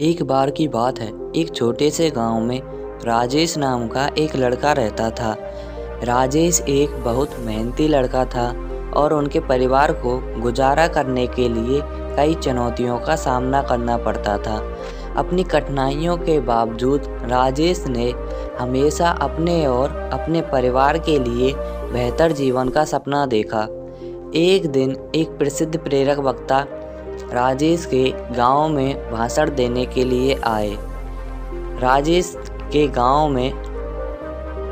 एक बार की बात है, एक छोटे से गांव में राजेश नाम का एक लड़का रहता था। राजेश एक बहुत मेहनती लड़का था और उनके परिवार को गुजारा करने के लिए कई चुनौतियों का सामना करना पड़ता था। अपनी कठिनाइयों के बावजूद राजेश ने हमेशा अपने और अपने परिवार के लिए बेहतर जीवन का सपना देखा। एक दिन एक प्रसिद्ध प्रेरक वक्ता राजेश के गांव में भाषण देने के लिए आए। राजेश के गांव में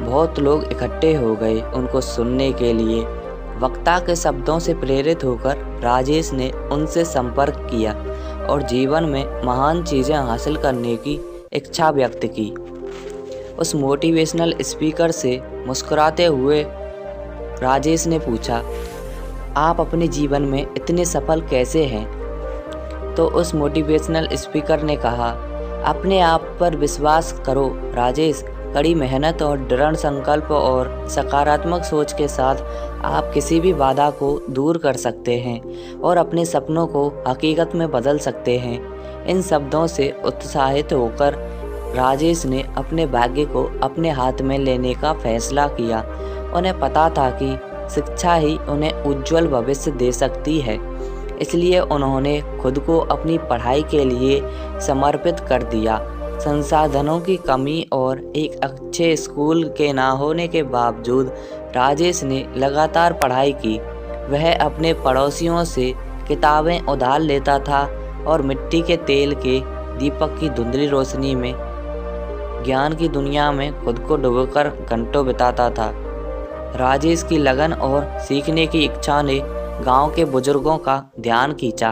बहुत लोग इकट्ठे हो गए उनको सुनने के लिए। वक्ता के शब्दों से प्रेरित होकर राजेश ने उनसे संपर्क किया और जीवन में महान चीज़ें हासिल करने की इच्छा व्यक्त की। उस मोटिवेशनल स्पीकर से मुस्कुराते हुए राजेश ने पूछा, आप अपने जीवन में इतने सफल कैसे हैं? तो उस मोटिवेशनल स्पीकर ने कहा, अपने आप पर विश्वास करो राजेश। कड़ी मेहनत और दृढ़ संकल्प और सकारात्मक सोच के साथ आप किसी भी बाधा को दूर कर सकते हैं और अपने सपनों को हकीकत में बदल सकते हैं। इन शब्दों से उत्साहित होकर राजेश ने अपने भाग्य को अपने हाथ में लेने का फैसला किया। उन्हें पता था कि शिक्षा ही उन्हें उज्जवल भविष्य दे सकती है, इसलिए उन्होंने खुद को अपनी पढ़ाई के लिए समर्पित कर दिया। संसाधनों की कमी और एक अच्छे स्कूल के ना होने के बावजूद राजेश ने लगातार पढ़ाई की। वह अपने पड़ोसियों से किताबें उधार लेता था और मिट्टी के तेल के दीपक की धुंधली रोशनी में ज्ञान की दुनिया में खुद को डुबोकर घंटों बिताता था। राजेश की लगन और सीखने की इच्छा ने गांव के बुजुर्गों का ध्यान खींचा।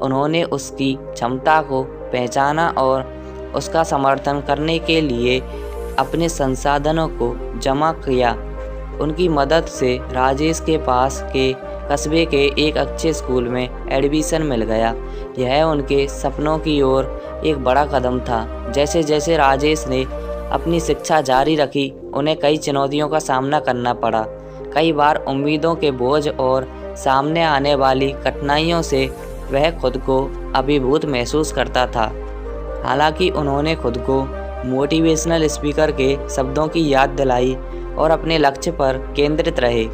उन्होंने उसकी क्षमता को पहचाना और उसका समर्थन करने के लिए अपने संसाधनों को जमा किया। उनकी मदद से राजेश के पास के कस्बे के एक अच्छे स्कूल में एडमिशन मिल गया। यह उनके सपनों की ओर एक बड़ा कदम था। जैसे जैसे राजेश ने अपनी शिक्षा जारी रखी, उन्हें कई चुनौतियों का सामना करना पड़ा। कई बार उम्मीदों के बोझ और सामने आने वाली कठिनाइयों से वह खुद को अभिभूत महसूस करता था। हालांकि उन्होंने खुद को मोटिवेशनल स्पीकर के शब्दों की याद दिलाई और अपने लक्ष्य पर केंद्रित रहे।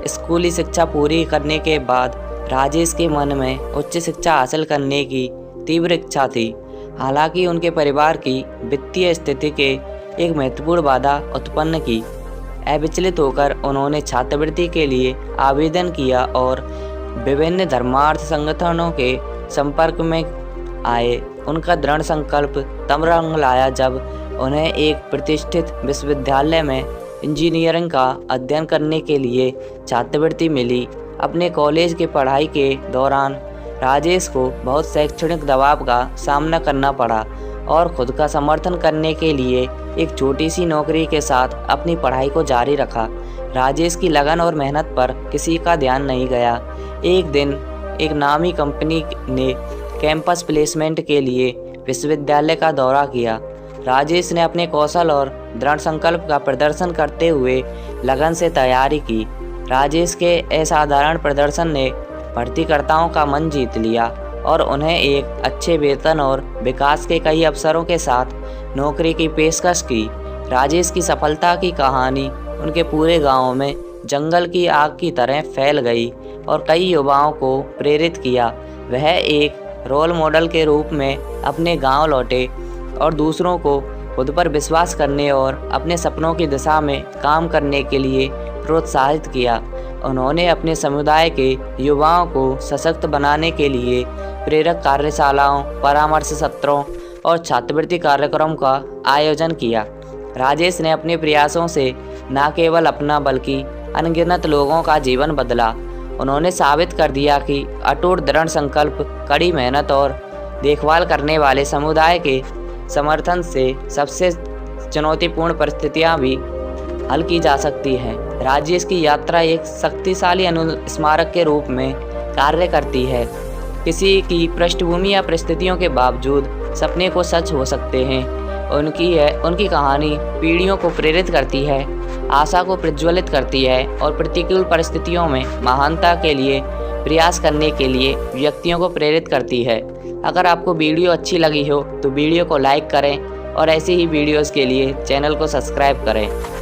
स्कूली शिक्षा पूरी करने के बाद राजेश के मन में उच्च शिक्षा हासिल करने की तीव्र इच्छा थी। हालांकि उनके परिवार की वित्तीय स्थिति के एक महत्वपूर्ण बाधा उत्पन्न की। अविचलित होकर उन्होंने छात्रवृत्ति के लिए आवेदन किया और विभिन्न धर्मार्थ संगठनों के संपर्क में आए। उनका दृढ़ संकल्प तब रंग लाया जब उन्हें एक प्रतिष्ठित विश्वविद्यालय में इंजीनियरिंग का अध्ययन करने के लिए छात्रवृत्ति मिली। अपने कॉलेज की पढ़ाई के दौरान राजेश को बहुत शैक्षणिक दबाव का सामना करना पड़ा और खुद का समर्थन करने के लिए एक छोटी सी नौकरी के साथ अपनी पढ़ाई को जारी रखा। राजेश की लगन और मेहनत पर किसी का ध्यान नहीं गया। एक दिन एक नामी कंपनी ने कैंपस प्लेसमेंट के लिए विश्वविद्यालय का दौरा किया। राजेश ने अपने कौशल और दृढ़ संकल्प का प्रदर्शन करते हुए लगन से तैयारी की। राजेश के असाधारण प्रदर्शन ने भर्तीकर्ताओं का मन जीत लिया और उन्हें एक अच्छे वेतन और विकास के कई अवसरों के साथ नौकरी की पेशकश की। राजेश की सफलता की कहानी उनके पूरे गांव में जंगल की आग की तरह फैल गई और कई युवाओं को प्रेरित किया। वह एक रोल मॉडल के रूप में अपने गांव लौटे और दूसरों को खुद पर विश्वास करने और अपने सपनों की दिशा में काम करने के लिए प्रोत्साहित किया। उन्होंने अपने समुदाय के युवाओं को सशक्त बनाने के लिए प्रेरक कार्यशालाओं, परामर्श सत्रों और छात्रवृत्ति कार्यक्रम का आयोजन किया। राजेश ने अपने प्रयासों से न केवल अपना बल्कि अनगिनत लोगों का जीवन बदला। उन्होंने साबित कर दिया कि अटूट दृढ़ संकल्प, कड़ी मेहनत और देखभाल करने वाले समुदाय के समर्थन से सबसे चुनौतीपूर्ण परिस्थितियां भी हल की जा सकती हैं। राजेश की यात्रा एक शक्तिशाली अनुस्मारक के रूप में कार्य करती है। किसी की पृष्ठभूमि या परिस्थितियों के बावजूद सपने को सच हो सकते हैं। उनकी कहानी पीढ़ियों को प्रेरित करती है, आशा को प्रज्वलित करती है और प्रतिकूल परिस्थितियों में महानता के लिए प्रयास करने के लिए व्यक्तियों को प्रेरित करती है। अगर आपको वीडियो अच्छी लगी हो तो वीडियो को लाइक करें और ऐसी ही वीडियोस के लिए चैनल को सब्सक्राइब करें।